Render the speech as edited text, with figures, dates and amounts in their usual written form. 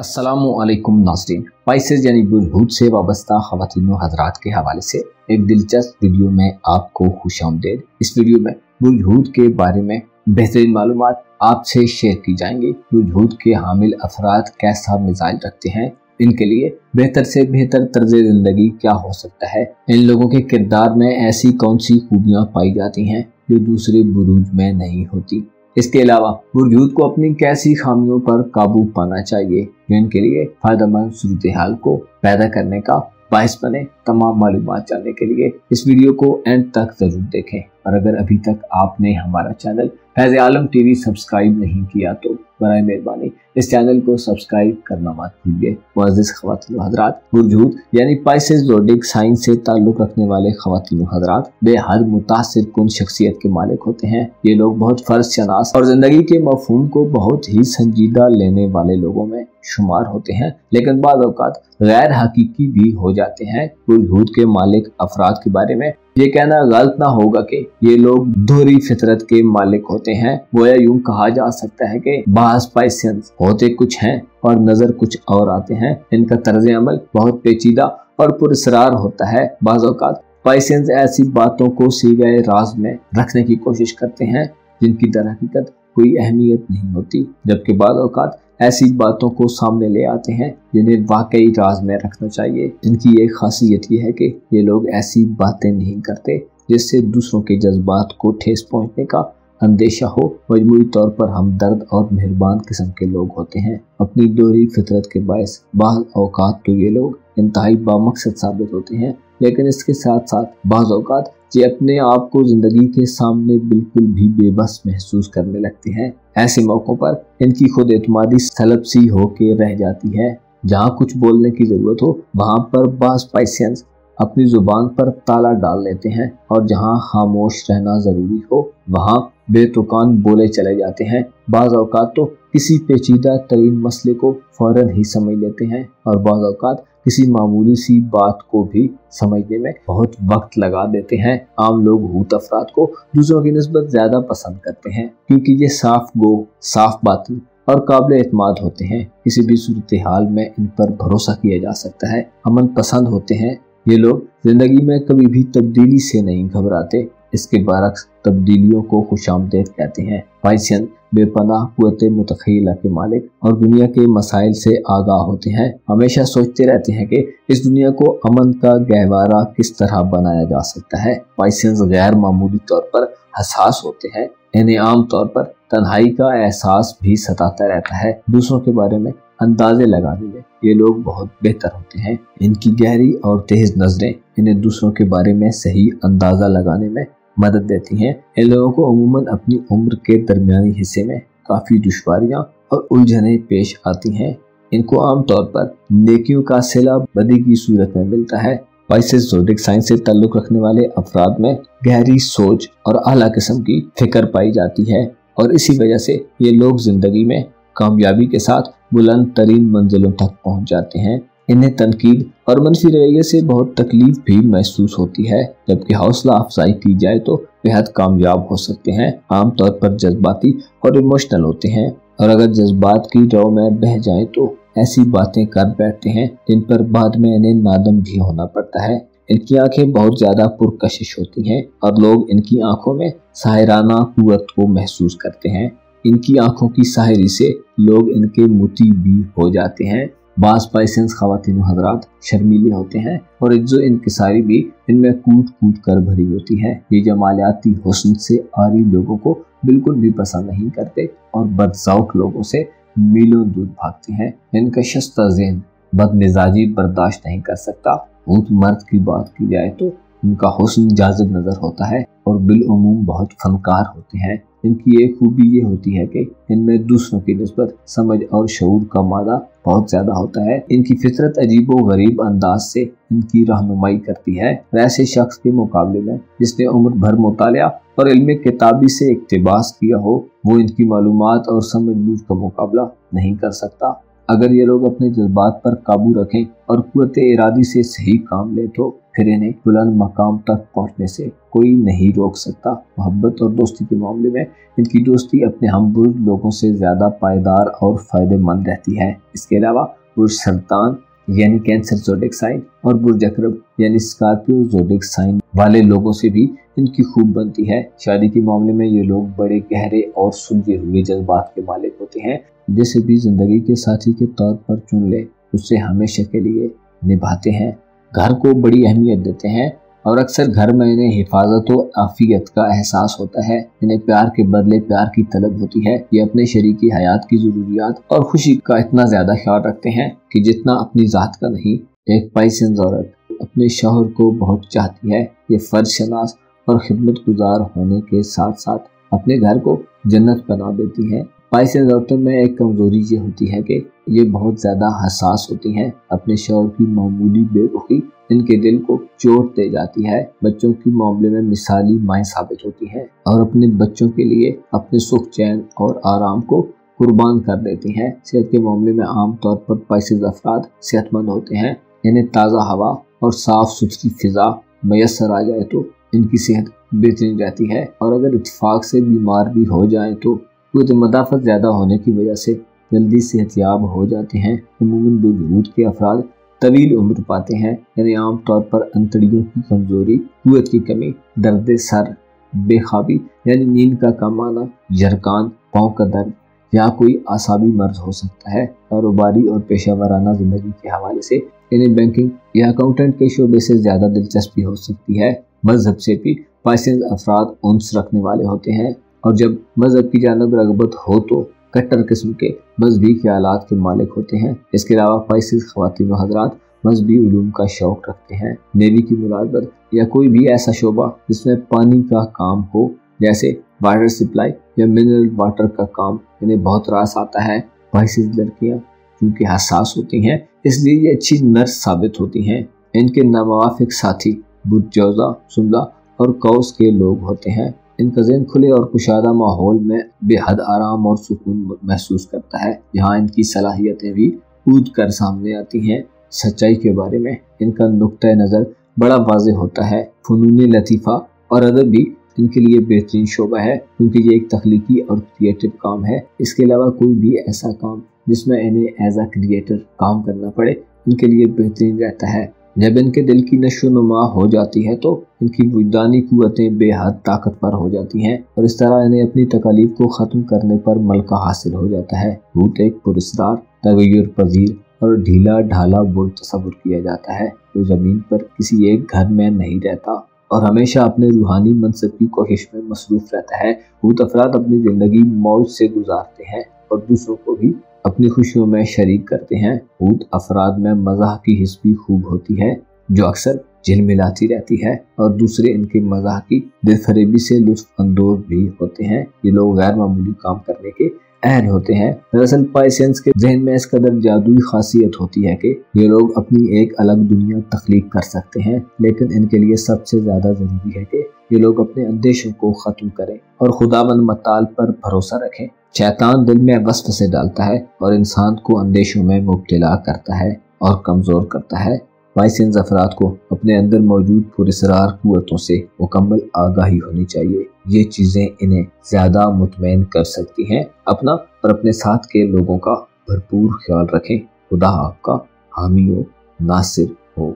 अस्सलामुअलैकुम नाज़रीन। स्पाइसेस यानी बुलहूद से वाबस्ता ख़वातीन व हज़रात के हवाले से एक दिलचस्प वीडियो में आपको खुशामदीद। इस वीडियो में बुलहूद के बारे में बेहतरीन मालूमात आपसे शेयर की जाएंगी। बुलहूद के हामिल अफराद कैसा मिजाज रखते हैं, इनके लिए बेहतर से बेहतर तर्ज ज़िंदगी क्या हो सकता है, इन लोगों के किरदार में ऐसी कौन सी खूबियाँ पाई जाती हैं जो दूसरे बुरूज में नहीं होती। इसके अलावा बुलहूद को अपनी कैसी खामियों पर काबू पाना चाहिए जो इनके लिए फायदेमंद सूरत हाल को पैदा करने का बायस बने। तमाम मालूमात जानने के लिए इस वीडियो को एंड तक जरूर देखें, और अगर अभी तक आपने हमारा चैनल फैज़ आलम टीवी सब्सक्राइब नहीं किया तो बराए मेहरबानी इस चैनल को सब्सक्राइब करना मत भूलिए। मुअज़्ज़िज़ ख़वातीन व हज़रात, बुलहूद यानी स्पाइसेस ज़ोडिक साइन से ताल्लुक़ रखने वाले ख़वातीन व हज़रात बेहद मुतासिर कुन शख्सियत के मालिक होते हैं। ये लोग बहुत फ़र्ज़ शनास और ज़िंदगी के मफ़हूम को बहुत ही संजीदा लेने वाले लोगों में शुमार होते हैं, लेकिन बाज़ औक़ात गैर हकीकी भी हो जाते हैं। बुलहूद के मालिक अफराद के बारे में ये कहना गलत ना होगा कि ये लोग दोहरी फितरत के मालिक होते हैं। गोया यूं कहा जा सकता है कि बाज़ स्पाइसेस होते कुछ हैं और नजर कुछ और आते हैं। इनका तर्ज अमल बहुत पेचीदा और पुरअसरार होता है। बाज़ औक़ात स्पाइसेस ऐसी बातों को सीगे राज में रखने की कोशिश करते हैं जिनकी दर हकीकत कोई अहमियत नहीं होती, जबकि बाज़ औक़ात ऐसी बातों को सामने ले आते हैं जिन्हें वाकई राज में रखना चाहिए। इनकी एक खासियत यह है कि ये लोग ऐसी बातें नहीं करते जिससे दूसरों के जज्बात को ठेस पहुंचने का अंदेशा हो। मजमूई तौर पर हमदर्द और मेहरबान किस्म के लोग होते हैं। अपनी दोहरी फितरत के बायस बाज़ औक़ात तो ये लोग इंतहाई बामकसद साबित होते हैं, लेकिन इसके साथ साथ बाज़ औक़ात ये अपने आप को जिंदगी के सामने बिल्कुल भी बेबस महसूस करने लगते हैं। ऐसे मौक़ों पर इनकी खुद एतमादी सलब सी होके रह जाती है। जहाँ कुछ बोलने की ज़रूरत हो वहाँ पर बाज़ स्पाइसेस अपनी ज़ुबान पर ताला डाल लेते हैं, और जहाँ खामोश रहना ज़रूरी हो वहाँ बेतुकान बोले चले जाते हैं। बाज़ औक़ात तो किसी पेचीदा तरीन मसले को फ़ौरन ही समझ लेते हैं, और बाज़ औक़ात किसी मामूली सी बात को भी समझने में बहुत वक्त लगा देते हैं। आम लोग हूत अफराद को दूसरों की निस्बत ज़्यादा पसंद करते हैं क्योंकि ये साफ गो, साफ बातन और काबिल एतमाद होते हैं। किसी भी सूरत हाल में इन पर भरोसा किया जा सकता है। अमन पसंद होते हैं। ये लोग जिंदगी में कभी भी तब्दीली से नहीं घबराते, इसके बरक्स तब्दीलियों को खुशामदीद कहते हैं। स्पाइसेस बेपनाह कुव्वत मुतखय्यला के मालिक और दुनिया के मसाइल से आगाह होते हैं। हमेशा सोचते रहते हैं कि इस दुनिया को अमन का गहवारा किस तरह बनाया जा सकता है। स्पाइसेस गैर मामूली तौर पर हसास होते हैं। इन्हें आम तौर पर तन्हाई का एहसास भी सताता रहता है। दूसरों के बारे में अंदाजे लगाने में ये लोग बहुत बेहतर होते हैं। इनकी गहरी और तेज नजरें इन्हें दूसरों के बारे में सही अंदाजा लगाने में मदद देती हैं। इन लोगों को अमूमन अपनी उम्र के दरमियानी हिस्से में काफ़ी दुश्वारियां और उलझनें पेश आती हैं। इनको आम तौर पर नेकियों का सिला बदी की सूरत में मिलता है। स्पाइसेस ज़ोडिक साइन से ताल्लुक़ रखने वाले अफराद में गहरी सोच और आला किस्म की फिक्र पाई जाती है, और इसी वजह से ये लोग जिंदगी में कामयाबी के साथ बुलंद तरीन मंजिलों तक पहुँच जाते हैं। इन्हें तनकीद और मनफी रवैये से बहुत तकलीफ भी महसूस होती है, जबकि हौसला अफजाई की जाए तो बेहद कामयाब हो सकते हैं। आमतौर पर जज्बाती और इमोशनल होते हैं, और अगर जज्बात की रौ में बह जाएं तो ऐसी बातें कर बैठते हैं जिन पर बाद में इन्हें नादम भी होना पड़ता है। इनकी आंखें बहुत ज्यादा पुरकशिश होती हैं, और लोग इनकी आंखों में साहिराना कुव्वत को महसूस करते हैं। इनकी आंखों की साहिरी से लोग इनके मुती भी हो जाते हैं। बाज़ स्पाइसेस ख़वातीन व हज़रात शर्मीले होते हैं, और इज्जो इनकिसारी भी इनमें कूट कूट कर भरी होती है। ये जमालियाती हुस्न से आरी लोगों को बिल्कुल भी पसंद नहीं करते, और बदज़ौक़ लोगों से मीलों दूर भागते हैं। इनका शस्ता ज़हन बदमिजाजी बर्दाश्त नहीं कर सकता। ऊँट मर्द की बात की जाए तो इनका हुस्न जाज़िब नज़र होता है, और बिलउमूम बहुत फनकार होते हैं। इनकी एक खूबी ये होती है कि इनमें दूसरों की निस्बत समझ और शऊर का मादा बहुत ज्यादा होता है। इनकी फितरत अजीबो गरीब अंदाज से इनकी रहनुमाई करती है। ऐसे शख्स के मुकाबले में जिसने उम्र भर मुतालिया और इल्म किताबी से इक्तिबास किया हो, वो इनकी मालूमात और समझ बूझ का मुकाबला नहीं कर सकता। अगर ये लोग अपने जज्बात पर काबू रखें और कुव्वत इरादी से सही काम ले तो फिर इन्हें बुलंद मकाम तक पहुंचने से कोई नहीं रोक सकता। मोहब्बत और दोस्ती के मामले में इनकी दोस्ती अपने हमबुर्ज लोगों से ज्यादा पायदार और फायदेमंद रहती है। इसके अलावा बुर्ज सरतान यानी कैंसर ज़ोडिएक साइन और बुर्ज अकरब यानी स्कॉर्पियो ज़ोडिएक साइन वाले लोगों से भी इनकी खूब बनती है। शादी के मामले में ये लोग बड़े गहरे और सुलझे हुए जज्बात के मालिक होते हैं। जिसे भी जिंदगी के साथी के तौर पर चुन ले उससे हमेशा के लिए निभाते हैं। घर को बड़ी अहमियत देते हैं और अक्सर घर में इन्हें हिफाजत और आफियत का एहसास होता है। इन्हें प्यार के बदले प्यार की तलब होती है। ये अपने शरीकी हयात की ज़रूरियात और खुशी का इतना ज़्यादा ख्याल रखते हैं कि जितना अपनी ज़ात का नहीं। एक पाइसेंस औरत अपने शौहर को बहुत चाहती है। ये फर्ज शनास और खिदमत गुजार होने के साथ साथ अपने घर को जन्नत बना देती है। पाइसेंस औरतों में एक कमजोरी ये होती है कि ये बहुत ज़्यादा हसास होती हैं। अपने शौहर की मामूली बेरुखी इनके दिल को चोट दे जाती है। बच्चों के मामले में मिसाली माएँ साबित होती हैं और अपने बच्चों के लिए अपने सुख चैन और आराम को कुर्बान कर देती हैं। सेहत के मामले में आमतौर पर पाइसेंस अफराद सेहतमंद होते हैं। इन्हें ताज़ा हवा और साफ सुथरी फिजा मैसर आ जाए तो इनकी सेहत बेहतरीन रहती है और अगर इत्तेफाक से बीमार भी हो जाए तो कुछ मदाफत ज़्यादा होने की वजह से जल्दी सेहतयाब हो जाते हैं। अमूमन बुजुर्ग के अफराद तवील उम्र पाते हैं। यानी आम तौर पर अंतड़ियों की कमजोरी, कुव्वत की कमी, दर्द सर, बेखाबी यानी नींद का कम आना, जरकान, पाँव का दर्द या कोई आसाबी मर्ज हो सकता है। कारोबारी और पेशा वाराना जिंदगी के हवाले से इन्हें बैंकिंग या अकाउंटेंट के शोबे से ज़्यादा दिलचस्पी हो सकती है। मजहब से भी पाइसेंस अफराद उन्स रखने वाले होते हैं और जब मजहब की जानब रगबत हो तो कट्टर किस्म के मजहबी ख्यालात के मालिक होते हैं। इसके अलावा पाइसेंस ख्वातीन व हज़रात मजहबी उलूम का शौक रखते हैं। नेवी की मुलाजमत या कोई भी ऐसा शोबा जिसमें पानी का काम हो जैसे वाटर सप्लाई या मिनरल वाटर का काम इन्हें बहुत रास आता है। पाइसेंस लड़कियाँ क्योंकि हसास होती हैं इसलिए ये अच्छी नर्स साबित होती हैं। इनके नामुवाफिक साथी बुर्ज जौज़ा, सुमला और कौस के लोग होते हैं। इनका ज़हन खुले और कुशादा माहौल में बेहद आराम और सुकून महसूस करता है। यहाँ इनकी सलाहियतें भी कूद कर सामने आती हैं। सच्चाई के बारे में इनका नुक्ता नज़र बड़ा वाज़ेह होता है। फ़नून लतीफ़ा और अदब भी इनके लिए बेहतरीन शोबा है क्योंकि ये एक तख्लीकी और क्रिएटिव काम है। इसके अलावा कोई भी ऐसा काम जिसमें इन्हें एज अ क्रिएटर काम करना पड़े इनके लिए बेहतरीन रहता है। जब इनके दिल की नशो नुमा हो जाती है तो इनकी वजदानी कुव्वतें बेहद ताकतवर हो जाती हैं और इस तरह इन्हें अपनी तकालीफ को ख़त्म करने पर मलका हासिल हो जाता है। भूत एक पुरस्कार, तगय्युर पजीर और ढीला ढाला बुर्ज तस्वुर किया जाता है जो ज़मीन पर किसी एक घर में नहीं रहता और हमेशा अपने रूहानी मनसब की कोशिश में मसरूफ़ रहता है। भूत अफराद अपनी ज़िंदगी मौज से गुजारते हैं और दूसरों को भी अपनी खुशियों में शरीक करते हैं। भूत अफराद में मज़ाह की हिस्स भी खूब होती है जो अक्सर झिलमिलाती रहती है और दूसरे इनके मज़ाह की दिलफरेबी से लुत्फ़ अंदोज़ भी होते हैं। ये लोग गैर मामूली काम करने के अहल होते हैं। दरअसल पाइसेंस के जहन में इस कदर जादुई खासियत होती है कि ये लोग अपनी एक अलग दुनिया तख्लीक कर सकते हैं, लेकिन इनके लिए सबसे ज़्यादा ज़रूरी है कि ये लोग अपने अंदेशों को ख़त्म करें और खुदावंद मताल पर भरोसा रखें। शैतान दिल में वसवसे डालता है और इंसान को अंदेशों में मुब्तला करता है और कमज़ोर करता है। पाइसेंस अफराद को अपने अंदर मौजूद पुरस्कार कुव्वतों से मुकम्मल आगाही होनी चाहिए। ये चीज़ें इन्हें ज़्यादा मुतमईन कर सकती हैं। अपना और अपने साथ के लोगों का भरपूर ख्याल रखें। खुदा आपका हामी हो, नासिर हो।